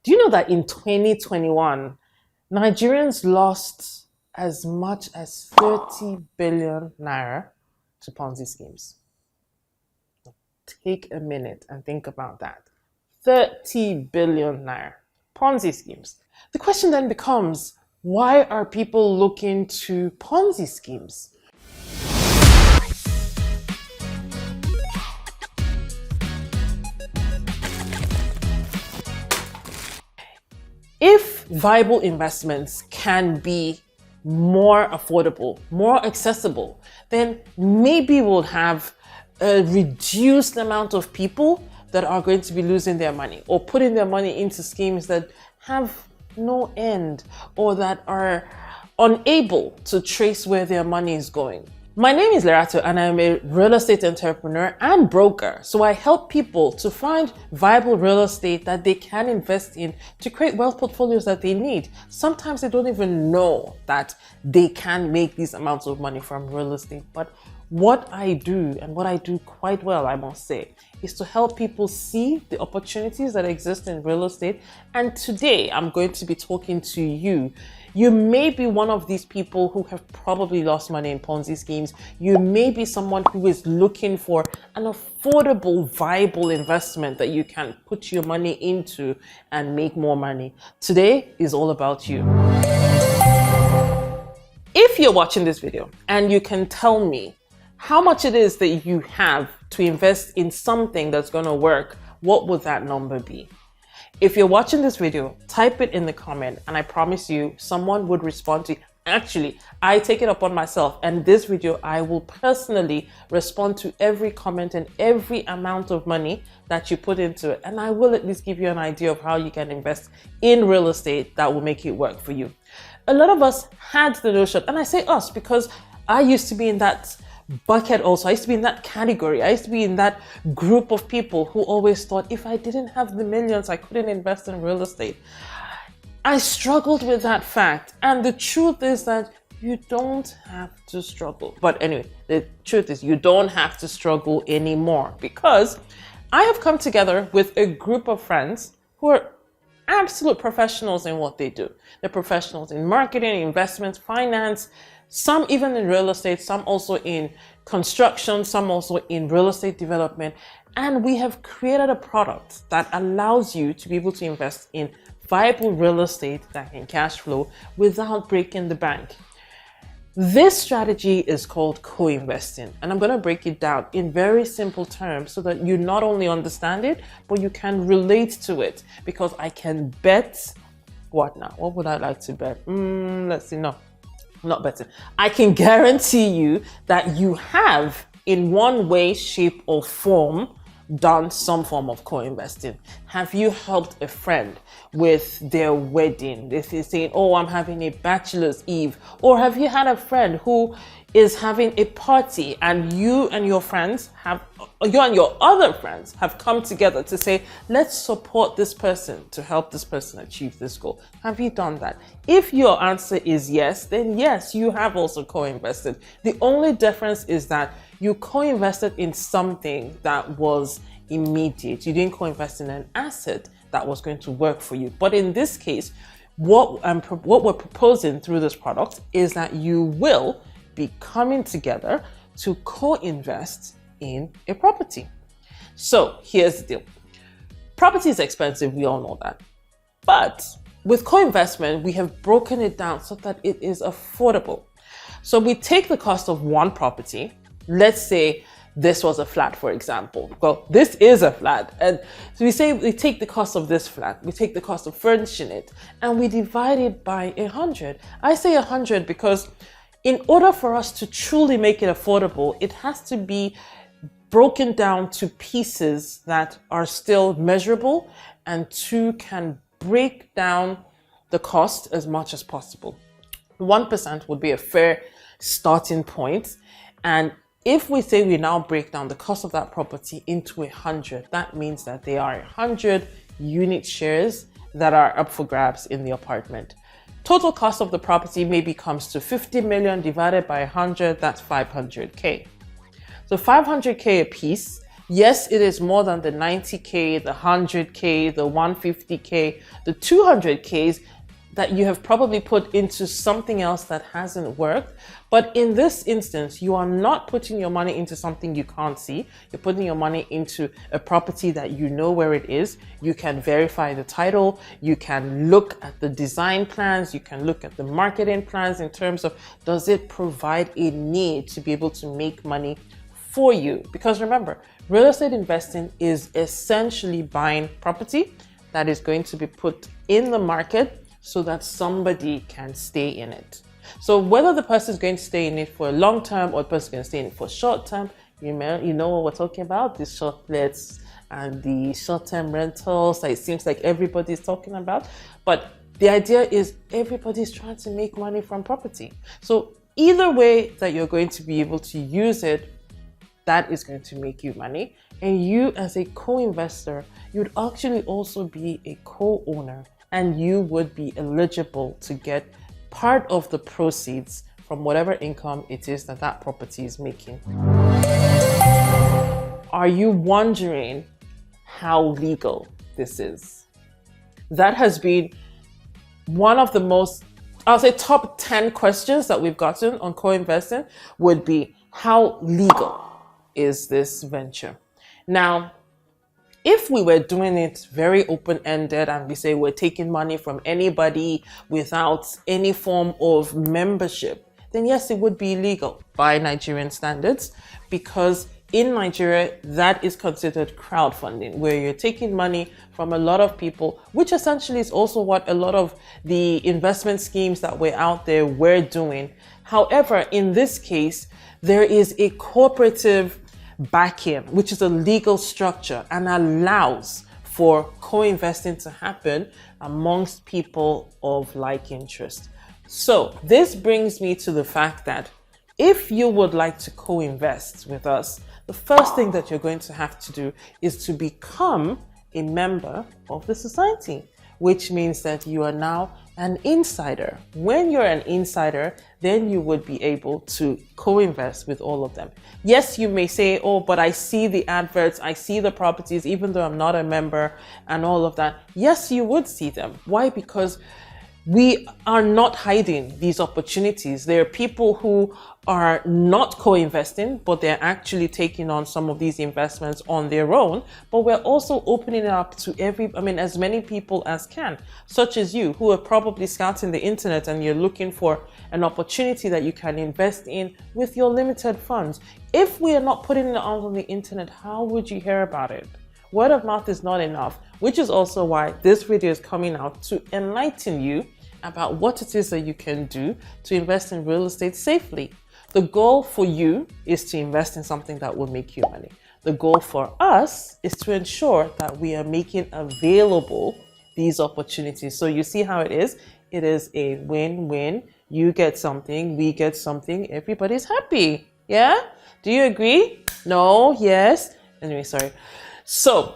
Do you know that in 2021, Nigerians lost as much as 30 billion naira to Ponzi schemes? Take a minute and think about that. 30 billion naira. Ponzi schemes. The question then becomes, why are people looking to Ponzi schemes? If viable investments can be more affordable, more accessible, then maybe we'll have a reduced amount of people that are going to be losing their money or putting their money into schemes that have no end or that are unable to trace where their money is going. My name is Lerato and I'm a real estate entrepreneur and broker. So I help people to find viable real estate that they can invest in to create wealth portfolios that they need. Sometimes they don't even know that they can make these amounts of money from real estate. But what I do, and what I do quite well, I must say, is to help people see the opportunities that exist in real estate. And today I'm going to be talking to you. You may be one of these people who have probably lost money in Ponzi schemes. You may be someone who is looking for an affordable, viable investment that you can put your money into and make more money. Today is all about you. If you're watching this video and you can tell me how much it is that you have to invest in something that's going to work, what would that number be? If you're watching this video, type it in the comment and I promise you someone would respond to you. Actually, I take it upon myself, and this video I will personally respond to every comment and every amount of money that you put into it, and I will at least give you an idea of how you can invest in real estate that will make it work for you. A lot of us had the notion, and I say us because I used to be in that bucket also. I used to be in that category. I used to be in that group of people who always thought if I didn't have the millions, I couldn't invest in real estate. I struggled with that fact. And the truth is that you don't have to struggle. But anyway, the truth is you don't have to struggle anymore, because I have come together with a group of friends who are absolute professionals in what they do. They're professionals in marketing, investment, finance, some even in real estate, some also in construction, some also in real estate development. And we have created a product that allows you to be able to invest in viable real estate that can cash flow without breaking the bank. This strategy is called co-investing, and I'm going to break it down in very simple terms so that you not only understand it, but you can relate to it, because I can bet. What now? What would I like to bet? Let's see. No, not betting. I can guarantee you that you have, in one way, shape, or form, done some form of co-investing. Have you helped a friend with their wedding? If you're saying, oh, I'm having a bachelor's eve, or have you had a friend who is having a party and you and your other friends have come together to say, let's support this person to help this person achieve this goal? Have you done that? If your answer is yes, then yes, you have also co-invested. The only difference is that you co-invested in something that was immediate. You didn't co-invest in an asset that was going to work for you. But in this case, what we're proposing through this product is that you will be coming together to co-invest in a property. So here's the deal. Property is expensive, we all know that. But with co-investment, we have broken it down so that it is affordable. So we take the cost of one property. Let's say this was a flat, for example. Well, this is a flat. And so we say we take the cost of this flat, we take the cost of furnishing it, and we divide it by 100. I say 100 because in order for us to truly make it affordable, it has to be broken down to pieces that are still measurable and can break down the cost as much as possible. 1% would be a fair starting point. And if we say we now break down the cost of that property into 100, that means that there are 100 unit shares that are up for grabs in the apartment. Total cost of the property maybe comes to 50 million divided by 100, that's 500K. So 500K a piece Yes, it is more than the 90K, the 100K, the 150K, the 200Ks that you have probably put into something else that hasn't worked. But in this instance, you are not putting your money into something you can't see. You're putting your money into a property that you know where it is. You can verify the title. You can look at the design plans. You can look at the marketing plans in terms of, does it provide a need to be able to make money for you? Because remember, real estate investing is essentially buying property that is going to be put in the market so that somebody can stay in it. So whether the person is going to stay in it for a long term or the person is going to stay in it for short term, you know what we're talking about, the shortlets and the short-term rentals that it seems like everybody's talking about. But the idea is everybody's trying to make money from property. So either way that you're going to be able to use it, that is going to make you money. And you as a co-investor, you'd actually also be a co-owner, and you would be eligible to get part of the proceeds from whatever income it is that that property is making. Are you wondering how legal this is? That has been one of the most, I'll say top 10 questions that we've gotten on co-investing would be, how legal is this venture? Now, if we were doing it very open-ended and we say we're taking money from anybody without any form of membership, then yes, it would be illegal by Nigerian standards, because in Nigeria, that is considered crowdfunding, where you're taking money from a lot of people, which essentially is also what a lot of the investment schemes that were out there were doing. However, in this case, there is a cooperative back-in, which is a legal structure and allows for co-investing to happen amongst people of like interest. So this brings me to the fact that if you would like to co-invest with us, the first thing that you're going to have to do is to become a member of the society, which means that you are now an insider. When you're an insider, then you would be able to co-invest with all of them. Yes, you may say, oh, but I see the adverts, I see the properties, even though I'm not a member and all of that. Yes, you would see them. Why? Because we are not hiding these opportunities. There are people who are not co-investing, but they're actually taking on some of these investments on their own. But we're also opening it up to as many people as can, such as you, who are probably scouting the internet and you're looking for an opportunity that you can invest in with your limited funds. If we are not putting it out on the internet, how would you hear about it? Word of mouth is not enough, which is also why this video is coming out to enlighten you about what it is that you can do to invest in real estate safely. The goal for you is to invest in something that will make you money. The goal for us is to ensure that we are making available these opportunities. So you see how it is? It is a win-win. You get something, we get something, everybody's happy. Yeah? Do you agree? No? Yes? Anyway, sorry. So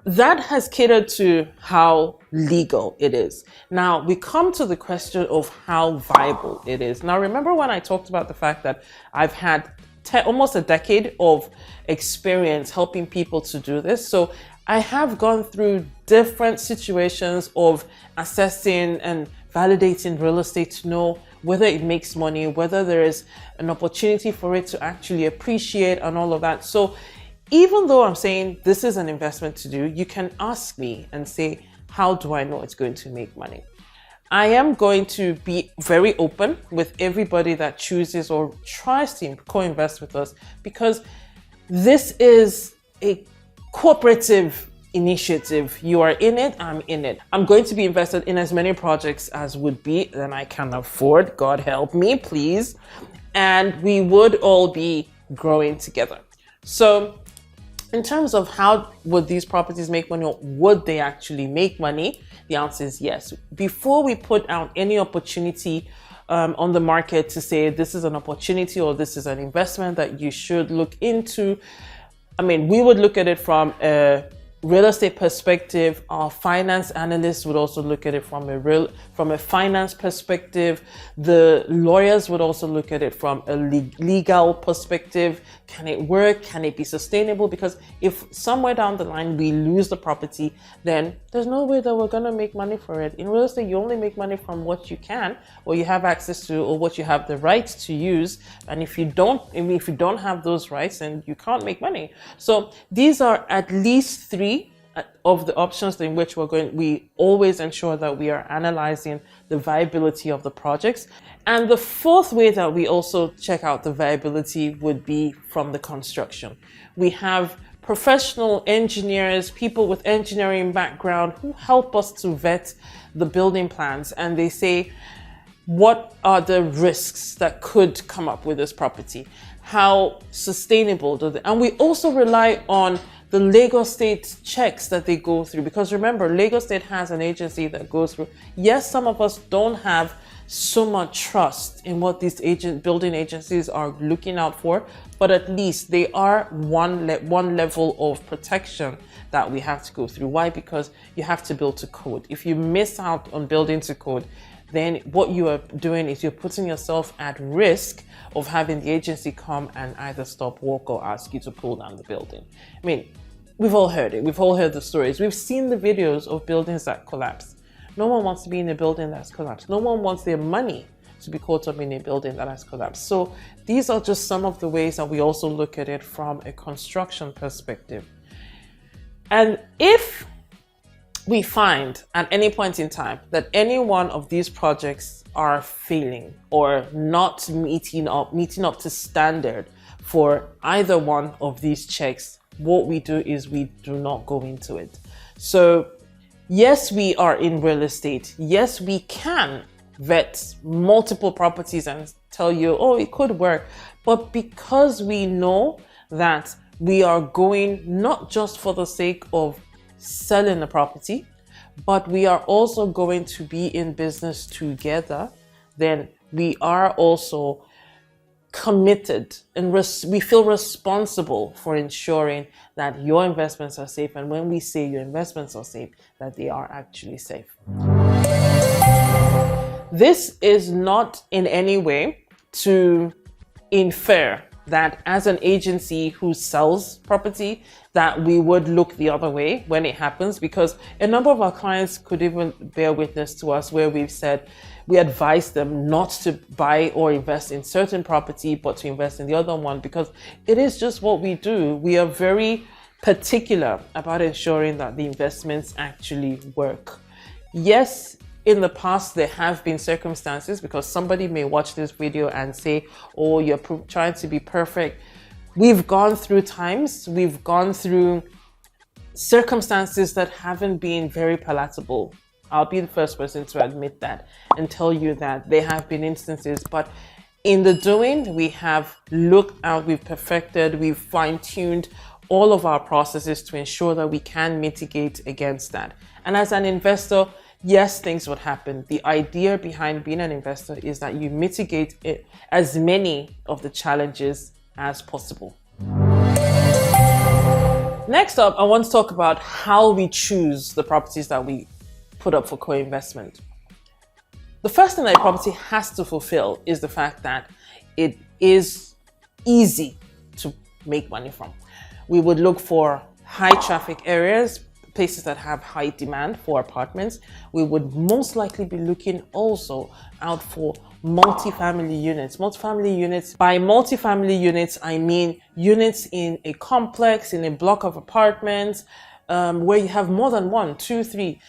that has catered to how legal it is. Now we come to the question of how viable it is. Now remember when I talked about the fact that I've had almost a decade of experience helping people to do this. So I have gone through different situations of assessing and validating real estate to know whether it makes money, whether there is an opportunity for it to actually appreciate and all of that. So even though I'm saying this is an investment to do, you can ask me and say, how do I know it's going to make money? I am going to be very open with everybody that chooses or tries to co-invest with us, because this is a cooperative initiative. You are in it, I'm in it. I'm going to be invested in as many projects as would be that I can afford. God help me, please. And we would all be growing together. So in terms of how would these properties make money, or would they actually make money? The answer is yes. Before we put out any opportunity on the market to say this is an opportunity or this is an investment that you should look into, we would look at it from a real estate perspective, our finance analysts would also look at it from a finance perspective. The lawyers would also look at it from a legal perspective. Can it work? Can it be sustainable? Because if somewhere down the line we lose the property, then there's no way that we're going to make money for it. In real estate, you only make money from what you can, or you have access to, or what you have the rights to use. And if you don't have those rights, then you can't make money. So these are at least 3 of the options in which we always ensure that we are analyzing the viability of the projects. And the 4th way that we also check out the viability would be from the construction. We have professional engineers, people with engineering background, who help us to vet the building plans, and they say, what are the risks that could come up with this property? How sustainable and we also rely on the Lagos State checks that they go through, because remember, Lagos State has an agency that goes through. Yes, some of us don't have so much trust in what these building agencies are looking out for, but at least they are one level of protection that we have to go through. Why? Because you have to build to code. If you miss out on building to code, then what you are doing is you're putting yourself at risk of having the agency come and either stop work or ask you to pull down the building. I mean, we've all heard it. We've all heard the stories. We've seen the videos of buildings that collapse. No one wants to be in a building that's collapsed. No one wants their money to be caught up in a building that has collapsed. So these are just some of the ways that we also look at it from a construction perspective. And if we find at any point in time that any one of these projects are failing or not meeting up to standard for either one of these checks, what we do is we do not go into it. So yes, we are in real estate. Yes, we can vet multiple properties and tell you, oh, it could work. But because we know that we are going not just for the sake of selling the property, but we are also going to be in business together, then we are also committed and we feel responsible for ensuring that your investments are safe. And when we say your investments are safe, that they are actually safe. This is not in any way to infer that as an agency who sells property, that we would look the other way when it happens, because a number of our clients could even bear witness to us where we've said, we advise them not to buy or invest in certain property, but to invest in the other one, because it is just what we do. We are very particular about ensuring that the investments actually work. Yes, in the past, there have been circumstances, because somebody may watch this video and say, oh, you're trying to be perfect. We've gone through times, we've gone through circumstances that haven't been very palatable. I'll be the first person to admit that and tell you that there have been instances, but in the doing, we have looked out, we've perfected, we've fine-tuned all of our processes to ensure that we can mitigate against that. And as an investor, yes, things would happen. The idea behind being an investor is that you mitigate as many of the challenges as possible. Next up, I want to talk about how we choose the properties that we put up for co-investment. The first thing that a property has to fulfill is the fact that it is easy to make money from. We would look for high traffic areas, places that have high demand for apartments. We would most likely be looking also out for multifamily units. Multifamily units, by multifamily units, I mean units in a complex, in a block of apartments, where you have more than 1, 2, 3,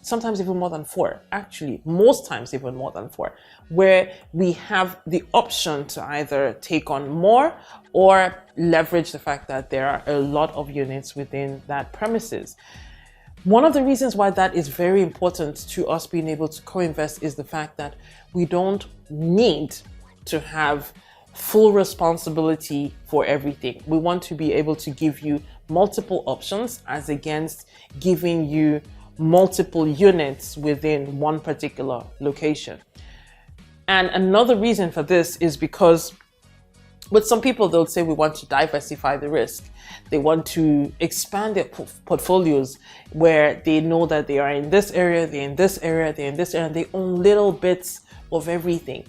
sometimes even more than 4, actually, most times even more than 4, where we have the option to either take on more or leverage the fact that there are a lot of units within that premises. One of the reasons why that is very important to us being able to co-invest is the fact that we don't need to have full responsibility for everything. We want to be able to give you multiple options as against giving you multiple units within one particular location. And another reason for this is because With some people, they'll say we want to diversify the risk. They want to expand their portfolios where they know that they are in this area, they're in this area, they're in this area, and they own little bits of everything.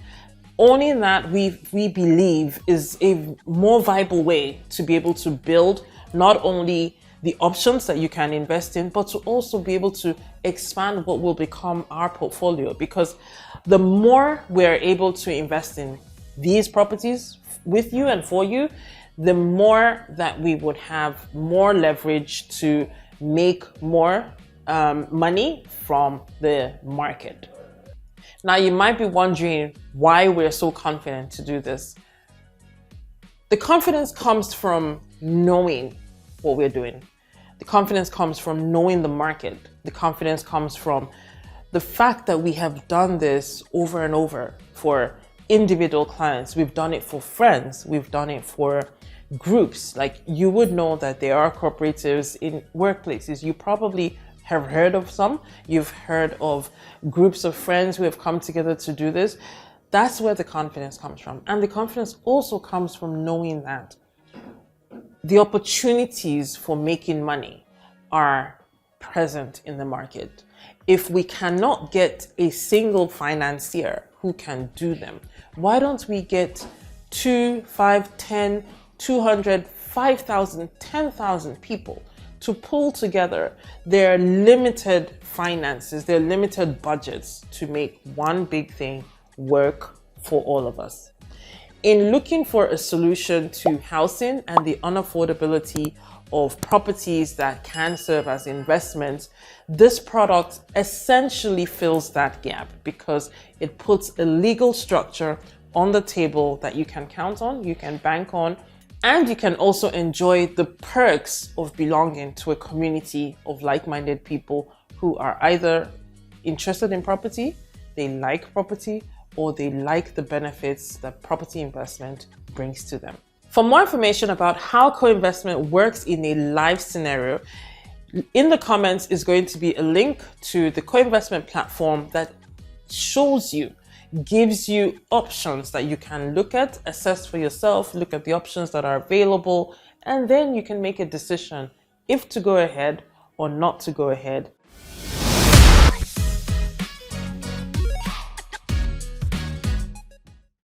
Owning that, we believe, is a more viable way to be able to build not only the options that you can invest in, but to also be able to expand what will become our portfolio. Because the more we're able to invest in these properties with you and for you, the more that we would have more leverage to make more money from the market. Now, you might be wondering why we're so confident to do this. The confidence comes from knowing what we're doing. The confidence comes from knowing the market. The confidence comes from the fact that we have done this over and over for individual clients. We've done it for friends. We've done it for groups. Like, you would know that there are cooperatives in workplaces. You probably have heard of some. You've heard of groups of friends who have come together to do this. That's where the confidence comes from. And the confidence also comes from knowing that the opportunities for making money are present in the market. If we cannot get a single financier who can do them, why don't we get 2, 5, 10, 200, 5,000, 10,000 people to pull together their limited finances, their limited budgets to make one big thing work for all of us? In looking for a solution to housing and the unaffordability of properties that can serve as investments, this product essentially fills that gap because it puts a legal structure on the table that you can count on, you can bank on, and you can also enjoy the perks of belonging to a community of like-minded people who are either interested in property, they like property, or they like the benefits that property investment brings to them. For more information about how co-investment works in a live scenario, in the comments is going to be a link to the co-investment platform that shows you, gives you options that you can look at, assess for yourself, look at the options that are available, and then you can make a decision if to go ahead or not to go ahead